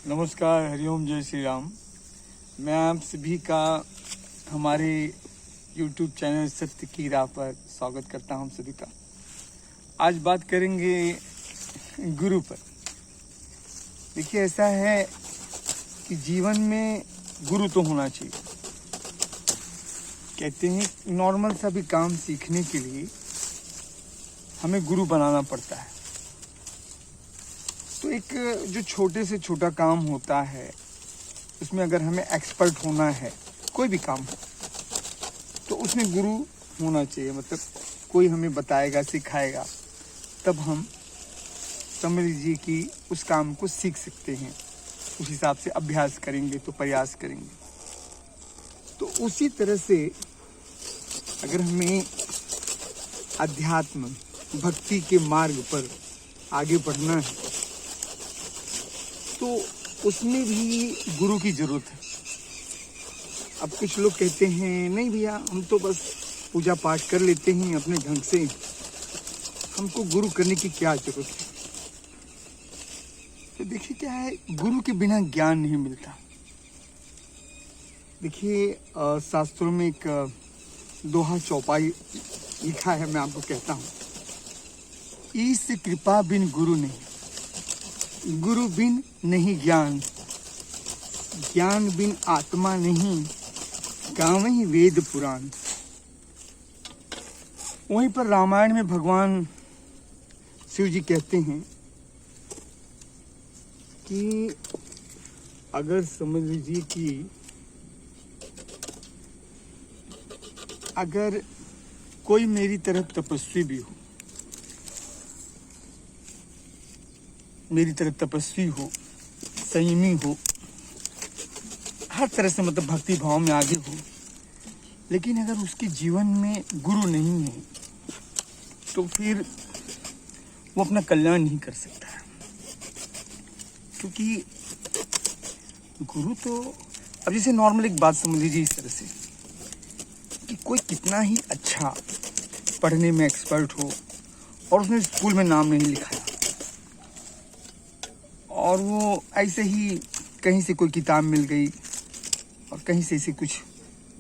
नमस्कार, हरिओम, जय श्री राम। मैं आप सभी का हमारे YouTube चैनल सत्य की राह पर स्वागत करता हूं सभी का। आज बात करेंगे गुरु पर। देखिए, ऐसा है कि जीवन में गुरु तो होना चाहिए। कहते हैं नॉर्मल सा भी काम सीखने के लिए हमें गुरु बनाना पड़ता है। तो एक जो छोटे से छोटा काम होता है उसमें अगर हमें एक्सपर्ट होना है, कोई भी काम हो, तो उसमें गुरु होना चाहिए। मतलब कोई हमें बताएगा, सिखाएगा, तब हम समझ लीजिए कि उस काम को सीख सकते हैं। उस हिसाब से अभ्यास करेंगे तो प्रयास करेंगे। तो उसी तरह से अगर हमें अध्यात्म भक्ति के मार्ग पर आगे बढ़ना है तो उसमें भी गुरु की जरूरत है। अब कुछ लोग कहते हैं नहीं भैया, हम तो बस पूजा पाठ कर लेते हैं अपने ढंग से, हमको गुरु करने की क्या जरूरत है। तो देखिए क्या है, गुरु के बिना ज्ञान नहीं मिलता। देखिए शास्त्रों में एक दोहा चौपाई लिखा है, मैं आपको कहता हूँ। ईश कृपा बिन गुरु नहीं, गुरु बिन नहीं ज्ञान, ज्ञान बिन आत्मा नहीं, गावहीं वेद पुराण। वहीं पर रामायण में भगवान शिव जी कहते हैं कि अगर समझ लीजिए कि अगर कोई मेरी तरह तपस्वी भी हो, मेरी तरह तपस्वी हो, संयमी हो, हर तरह से मतलब भक्ति भाव में आगे हो, लेकिन अगर उसके जीवन में गुरु नहीं है तो फिर वो अपना कल्याण नहीं कर सकता है। क्योंकि गुरु तो, अब जैसे नॉर्मल एक बात समझ लीजिए इस तरह से कि कोई कितना ही अच्छा पढ़ने में एक्सपर्ट हो और उसने स्कूल में नाम नहीं लिखाया और वो ऐसे ही कहीं से कोई किताब मिल गई और कहीं से इसे कुछ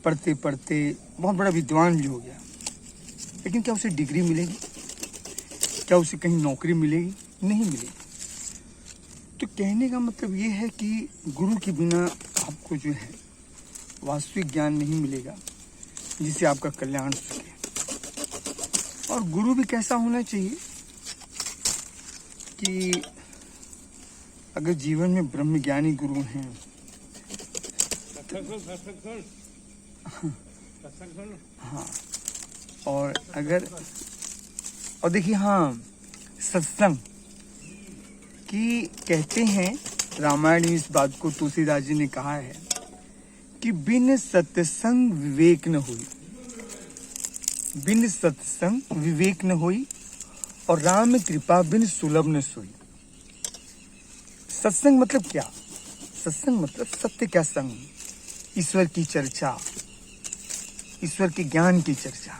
पढ़ते पढ़ते बहुत बड़ा विद्वान भी हो गया, लेकिन क्या उसे डिग्री मिलेगी? क्या उसे कहीं नौकरी मिलेगी? नहीं मिलेगी। तो कहने का मतलब ये है कि गुरु के बिना आपको जो है वास्तविक ज्ञान नहीं मिलेगा जिससे आपका कल्याण हो सके। और गुरु भी कैसा होना चाहिए कि अगर जीवन में ब्रह्मज्ञानी गुरु हैं, हाँ, और अगर, और देखिए हाँ, सत्संग की कहते हैं रामायण में, इस बात को तुलसीदास जी ने कहा है कि बिन सत्संग विवेक न हुई, बिन सत्संग विवेक न हुई और राम कृपा बिन सुलभ न सोई। सत्संग मतलब क्या? सत्संग मतलब सत्य का संग, ईश्वर की चर्चा, ईश्वर के ज्ञान की चर्चा।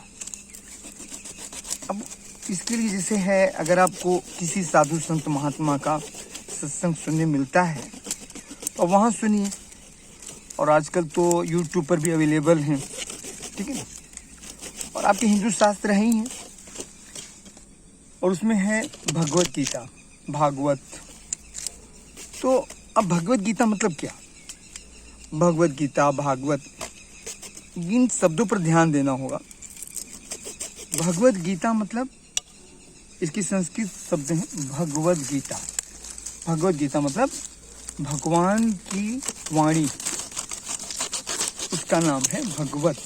अब इसके लिए जैसे है, अगर आपको किसी साधु संत महात्मा का सत्संग सुनने मिलता है तो वहाँ सुनिए। और आजकल तो YouTube पर भी अवेलेबल हैं, ठीक है ना। और आपके हिंदू शास्त्र ही हैं और उसमें है भगवत गीता, भागवत। तो अब भगवत गीता मतलब क्या? भगवत गीता, भागवत, इन शब्दों पर ध्यान देना होगा। भगवत गीता मतलब, इसकी संस्कृत शब्द है भगवत गीता। भगवत गीता मतलब भगवान की वाणी, उसका नाम है भगवत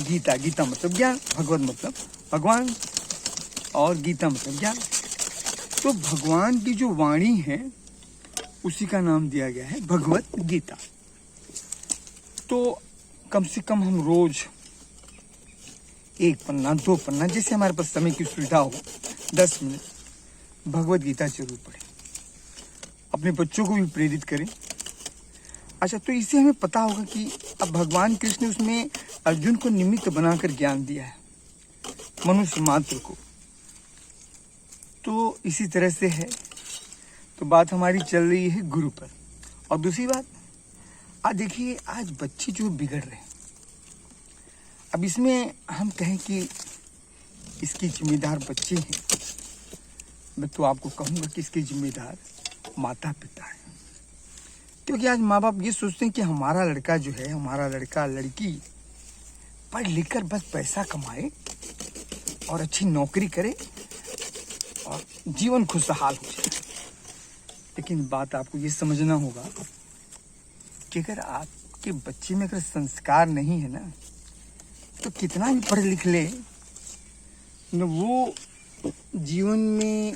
गीता। गीता मतलब ज्ञान, भगवत मतलब भगवान और गीता मतलब ज्ञान। तो भगवान की जो वाणी है उसी का नाम दिया गया है भगवत गीता। तो कम से कम हम रोज 1 पन्ना 2 पन्ना, जैसे हमारे पास समय की सुविधा हो, 10 मिनट भगवत गीता जरूर पढ़ें। अपने बच्चों को भी प्रेरित करें। अच्छा, तो इससे हमें पता होगा कि अब भगवान कृष्ण ने उसमें अर्जुन को निमित्त बनाकर ज्ञान दिया है, मनुष्य मात्र को। तो इसी तरह से है। तो बात हमारी चल रही है गुरु पर। और दूसरी बात, आज देखिए, आज बच्चे जो बिगड़ रहे हैं, अब इसमें हम कहें कि इसकी जिम्मेदार बच्चे हैं, मैं तो आपको कहूँगा कि इसके जिम्मेदार माता पिता हैं। क्योंकि आज माँ बाप ये सोचते हैं कि हमारा लड़का जो है, हमारा लड़का लड़की पढ़ लिख कर बस पैसा कमाए और अच्छी नौकरी करे और जीवन खुशहाल हो जाए। लेकिन बात आपको ये समझना होगा कि अगर आपके बच्चे में अगर संस्कार नहीं है ना, तो कितना भी पढ़ लिख ले न, वो जीवन में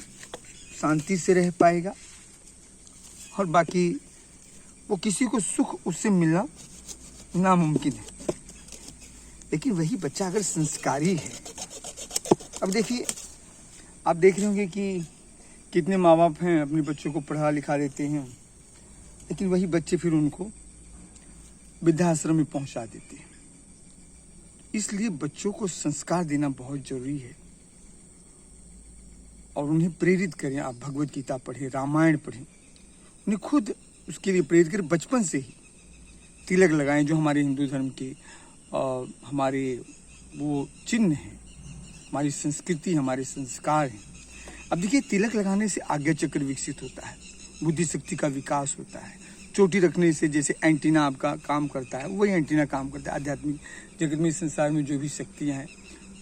शांति से रह पाएगा और बाकी वो किसी को सुख उससे मिलना नामुमकिन है। लेकिन वही बच्चा अगर संस्कारी है, अब देखिए, आप देख रहे होंगे कि कितने माँ बाप हैं अपने बच्चों को पढ़ा लिखा देते हैं, लेकिन वही बच्चे फिर उनको वृद्धाश्रम में पहुंचा देते हैं। इसलिए बच्चों को संस्कार देना बहुत जरूरी है और उन्हें प्रेरित करें। आप भगवत गीता पढ़ें, रामायण पढ़ें, उन्हें खुद उसके लिए प्रेरित करें। बचपन से ही तिलक लगाएं, जो हमारे हिंदू धर्म के हमारे वो चिन्ह हैं, हमारी संस्कृति, हमारे संस्कार हैं। अब देखिए, तिलक लगाने से आज्ञा चक्र विकसित होता है, बुद्धि शक्ति का विकास होता है। चोटी रखने से जैसे एंटीना आपका काम करता है, वही एंटीना काम करता है। आध्यात्मिक जगत में, संसार में जो भी शक्तियाँ हैं,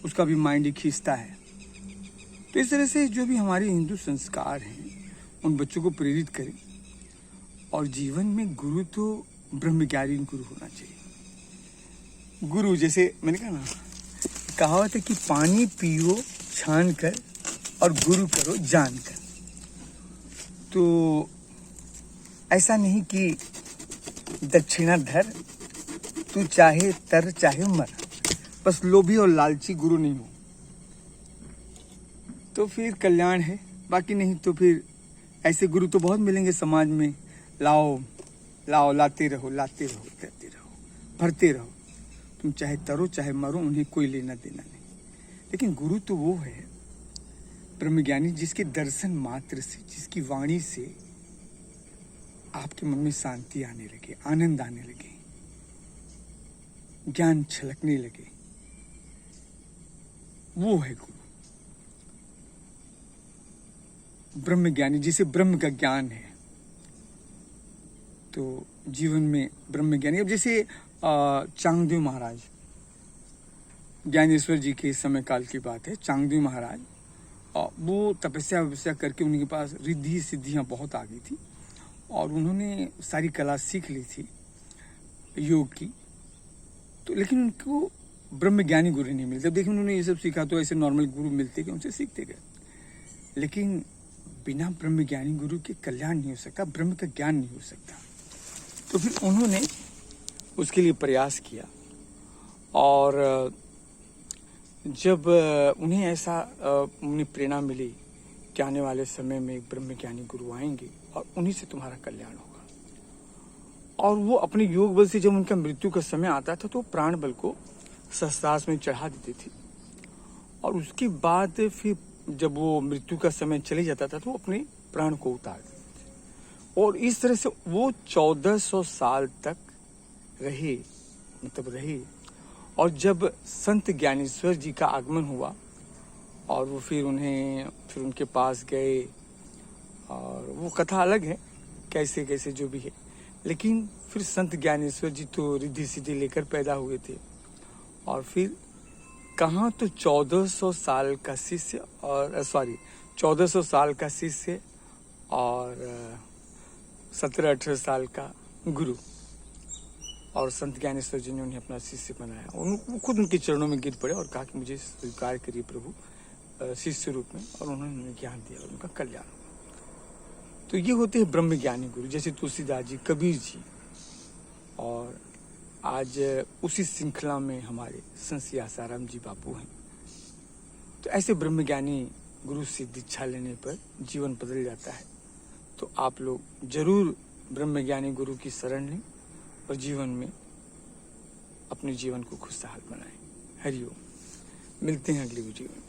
उसका भी माइंड खींचता है। तो इस तरह से जो भी हमारे हिंदू संस्कार हैं, उन बच्चों को प्रेरित करें। और जीवन में गुरु तो ब्रह्मज्ञानी गुरु होना चाहिए। गुरु, जैसे मैंने कहा ना, कहावत है कि पानी पियो छान कर और गुरु करो जान कर। तो ऐसा नहीं कि दक्षिणा धर, तू चाहे तर चाहे मर, बस लोभी और लालची गुरु नहीं हो तो फिर कल्याण है। बाकी नहीं तो फिर ऐसे गुरु तो बहुत मिलेंगे समाज में, लाओ लाओ, लाते रहो लाते रहो, करते रहो, भरते रहो। तुम चाहे तरो चाहे मरो, उन्हें कोई लेना देना नहीं। लेकिन गुरु तो वो है ब्रह्मज्ञानी, जिसके दर्शन मात्र से, जिसकी वाणी से आपके मन में शांति आने लगे, आनंद आने लगे, ज्ञान छलकने लगे, वो है गुरु। ब्रह्मज्ञानी, जिसे ब्रह्म का ज्ञान है, तो जीवन में ब्रह्मज्ञानी। अब जैसे चांगदेव महाराज, ज्ञानेश्वर जी के समय काल की बात है। चांगदेव महाराज वो तपस्या करके उनके पास रिद्धि सिद्धियां बहुत आ गई थी और उन्होंने सारी कला सीख ली थी योग की। तो लेकिन उनको ब्रह्मज्ञानी गुरु नहीं मिलते। जब देखिए उन्होंने ये सब सीखा तो ऐसे नॉर्मल गुरु मिलते गए, उनसे सीखते गए। लेकिन बिना ब्रह्मज्ञानी गुरु के कल्याण नहीं हो सकता, ब्रह्म का ज्ञान नहीं हो सकता। तो फिर उन्होंने उसके लिए प्रयास किया और जब उन्हें ऐसा उन्हें प्रेरणा मिली कि आने वाले समय में एक ब्रह्मज्ञानी गुरु आएंगे और उन्हीं से तुम्हारा कल्याण होगा, और वो अपने योग बल से जब उनका मृत्यु का समय आता था तो प्राण बल को शस्त्रास्त्र में चढ़ा देती थी और उसके बाद फिर जब वो मृत्यु का समय चले जाता था तो वो अपने प्राण को उतार देते थे। और इस तरह से वो 1400 साल तक रहे, और जब संत ज्ञानेश्वर जी का आगमन हुआ और वो फिर उनके पास गए, और वो कथा अलग है कैसे कैसे जो भी है। लेकिन फिर संत ज्ञानेश्वर जी तो रिद्धि सिद्धि लेकर पैदा हुए थे और फिर कहाँ तो 1400 साल का शिष्य और 1400 साल का शिष्य और 17-18 साल का गुरु, और संत ज्ञानेश्वर जी ने उन्हें अपना शिष्य बनाया। वो खुद उनके चरणों में गिर पड़े और कहा कि मुझे स्वीकार करिए प्रभु शिष्य रूप में, और उन्होंने उन्हें ज्ञान दिया और उनका कल्याण हुआ। तो ये होते हैं ब्रह्मज्ञानी गुरु, जैसे तुलसीदास जी, कबीर जी, और आज उसी श्रृंखला में हमारे संत श्री आसाराम जी बापू हैं। तो ऐसे ब्रह्मज्ञानी गुरु से दीक्षा लेने पर जीवन बदल जाता है। तो आप लोग जरूर ब्रह्मज्ञानी गुरु की शरण लें और जीवन में अपने जीवन को खुशहाल बनाएं। हरिओम। मिलते हैं अगली वीडियो में।